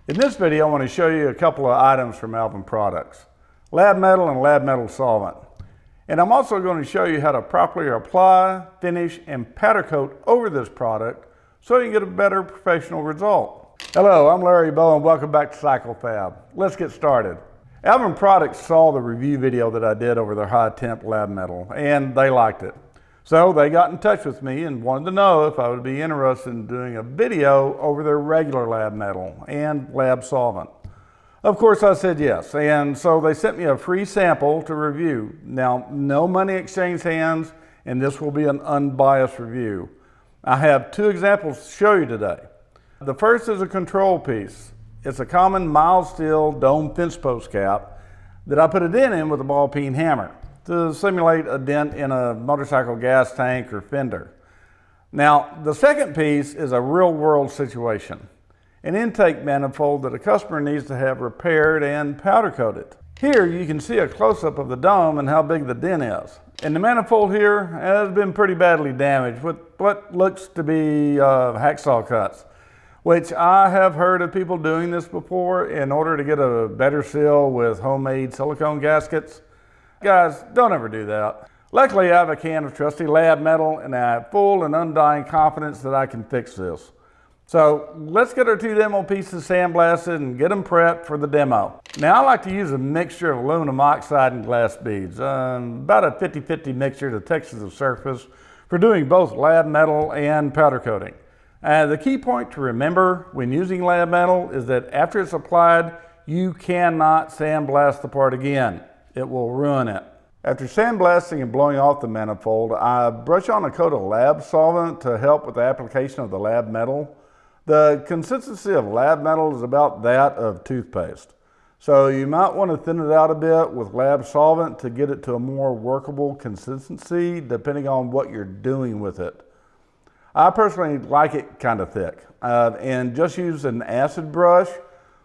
In this video, I want to show you a couple of items from Alvin Products, lab metal and lab metal solvent. And I'm also going to show you how to properly apply, finish, and powder coat over this product so you can get a better professional result. Hello, I'm Larry Bowe and welcome back to CycleFab. Let's get started. Alvin Products saw the review video that I did over their high temp lab metal and they liked it. So they got in touch with me and wanted to know if I would be interested in doing a video over their regular lab metal and lab solvent. Of course I said yes, and so they sent me a free sample to review. Now, no money exchanged hands, and this will be an unbiased review. I have two examples to show you today. The first is a control piece. It's a common mild steel dome fence post cap that I put a dent in with a ball peen hammer to simulate a dent in a motorcycle gas tank or fender. Now, the second piece is a real-world situation, an intake manifold that a customer needs to have repaired and powder coated. Here you can see a close-up of the dome and how big the dent is. And the manifold here has been pretty badly damaged with what looks to be hacksaw cuts, which I have heard of people doing this before in order to get a better seal with homemade silicone gaskets. Guys, don't ever do that. Luckily, I have a can of trusty lab metal and I have full and undying confidence that I can fix this. So let's get our two demo pieces sandblasted and get them prepped for the demo. Now, I like to use a mixture of aluminum oxide and glass beads, about a 50-50 mixture to texture the surface for doing both lab metal and powder coating. The key point to remember when using lab metal is that after it's applied, you cannot sandblast the part again. It will ruin it. After sandblasting and blowing off the manifold, I brush on a coat of lab solvent to help with the application of the lab metal. The consistency of lab metal is about that of toothpaste. So you might want to thin it out a bit with lab solvent to get it to a more workable consistency depending on what you're doing with it. I personally like it kind of thick and just use an acid brush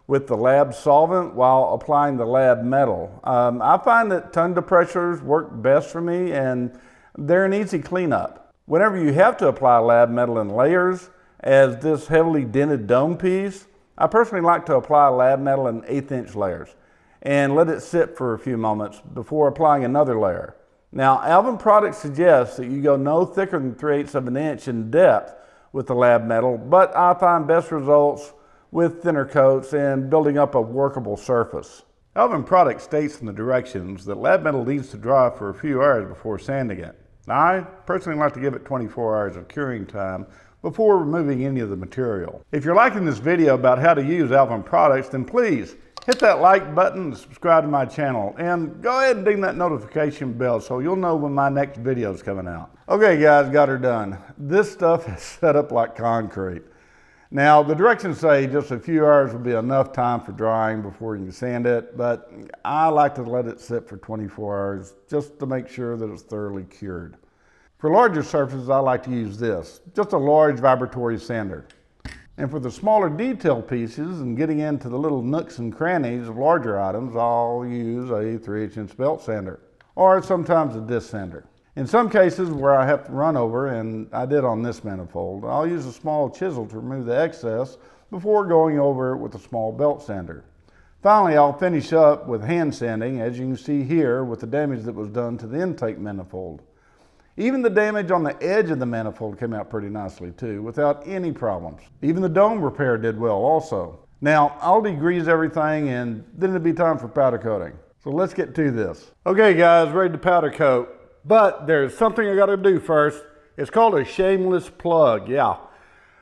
with the lab solvent while applying the lab metal. I find that tongue depressors work best for me and they're an easy cleanup. Whenever you have to apply lab metal in layers, as this heavily dented dome piece, I personally like to apply lab metal in 1/8" layers and let it sit for a few moments before applying another layer. Now, Alvin Products suggests that you go no thicker than 3/8 of an inch in depth with the lab metal, but I find best results with thinner coats and building up a workable surface. Alvin Products states in the directions that lab metal needs to dry for a few hours before sanding it. I personally like to give it 24 hours of curing time before removing any of the material. If you're liking this video about how to use Alvin Products, then please hit that like button and subscribe to my channel and go ahead and ding that notification bell so you'll know when my next video is coming out. Okay guys, got her done. This stuff is set up like concrete. Now, the directions say just a few hours will be enough time for drying before you can sand it, but I like to let it sit for 24 hours just to make sure that it's thoroughly cured. For larger surfaces, I like to use this, just a large vibratory sander. And for the smaller detail pieces and getting into the little nooks and crannies of larger items, I'll use a 3/8" belt sander, or sometimes a disc sander. In some cases where I have to run over, and I did on this manifold, I'll use a small chisel to remove the excess before going over it with a small belt sander. Finally, I'll finish up with hand sanding, as you can see here, with the damage that was done to the intake manifold. Even the damage on the edge of the manifold came out pretty nicely too, without any problems. Even the dome repair did well also. Now, I'll degrease everything and then it'll be time for powder coating. So let's get to this. Okay guys, ready to powder coat. But there's something I gotta do first. It's called a shameless plug, yeah.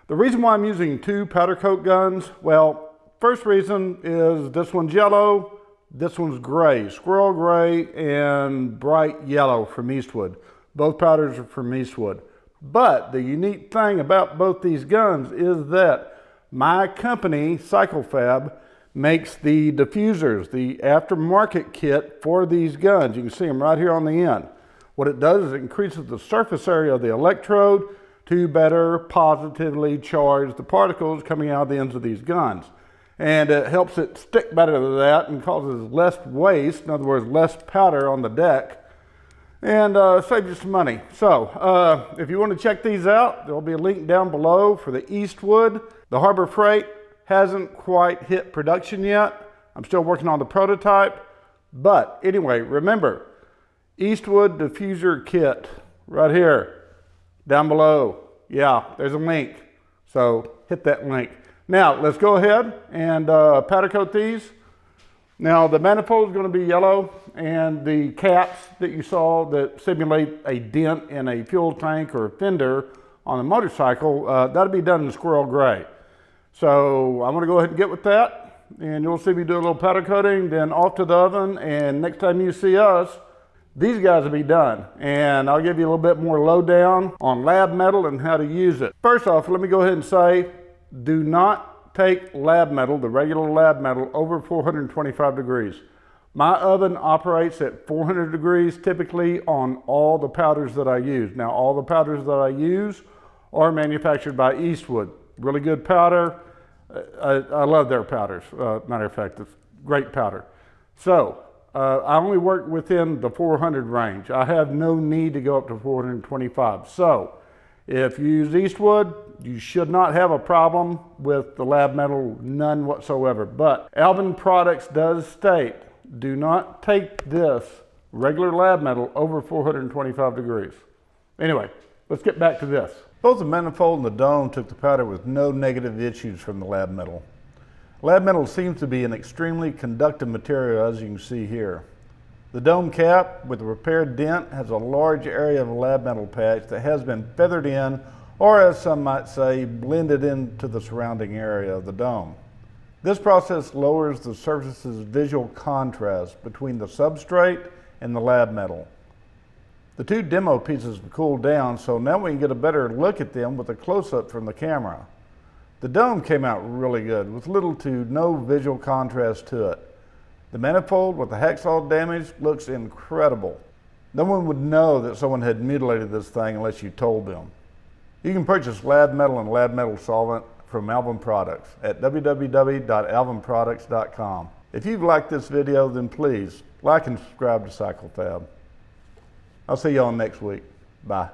The reason why I'm using two powder coat guns, well, first reason is this one's yellow, this one's gray, squirrel gray and bright yellow from Eastwood. Both powders are from Eastwood. But the unique thing about both these guns is that my company, CycleFab, makes the diffusers, the aftermarket kit for these guns. You can see them right here on the end. What it does is it increases the surface area of the electrode to better positively charge the particles coming out of the ends of these guns. And it helps it stick better to that and causes less waste, in other words, less powder on the deck, and saves you some money. So if you want to check these out, there'll be a link down below for the Eastwood, the Harbor Freight, hasn't quite hit production yet. I'm still working on the prototype. But anyway, remember, Eastwood diffuser kit right here, down below. Yeah, there's a link. So hit that link. Now let's go ahead and powder coat these. Now the manifold is going to be yellow, and the caps that you saw that simulate a dent in a fuel tank or a fender on a motorcycle, that'll be done in squirrel gray. So I'm going to go ahead and get with that, and you'll see me do a little powder coating, then off to the oven, and next time you see us, these guys will be done. And I'll give you a little bit more lowdown on lab metal and how to use it. First off, let me go ahead and say, do not take lab metal, the regular lab metal, over 425 degrees. My oven operates at 400 degrees typically on all the powders that I use. Now, all the powders that I use are manufactured by Eastwood. Really good powder. I love their powders. Matter of fact, it's great powder. So, I only work within the 400 range. I have no need to go up to 425. So, if you use Eastwood, you should not have a problem with the lab metal, none whatsoever. But Alvin Products does state, do not take this regular lab metal over 425 degrees. Anyway, let's get back to this. Both the manifold and the dome took the powder with no negative issues from the lab metal. Lab metal seems to be an extremely conductive material, as you can see here. The dome cap with the repaired dent has a large area of lab metal patch that has been feathered in, or as some might say, blended into the surrounding area of the dome. This process lowers the surface's visual contrast between the substrate and the lab metal. The two demo pieces have cooled down, so now we can get a better look at them with a close-up from the camera. The dome came out really good, with little to no visual contrast to it. The manifold with the hacksaw damage looks incredible. No one would know that someone had mutilated this thing unless you told them. You can purchase lab metal and lab metal solvent from Alvin Products at www.alvinproducts.com. If you've liked this video, then please like and subscribe to CycleFab. I'll see y'all next week. Bye.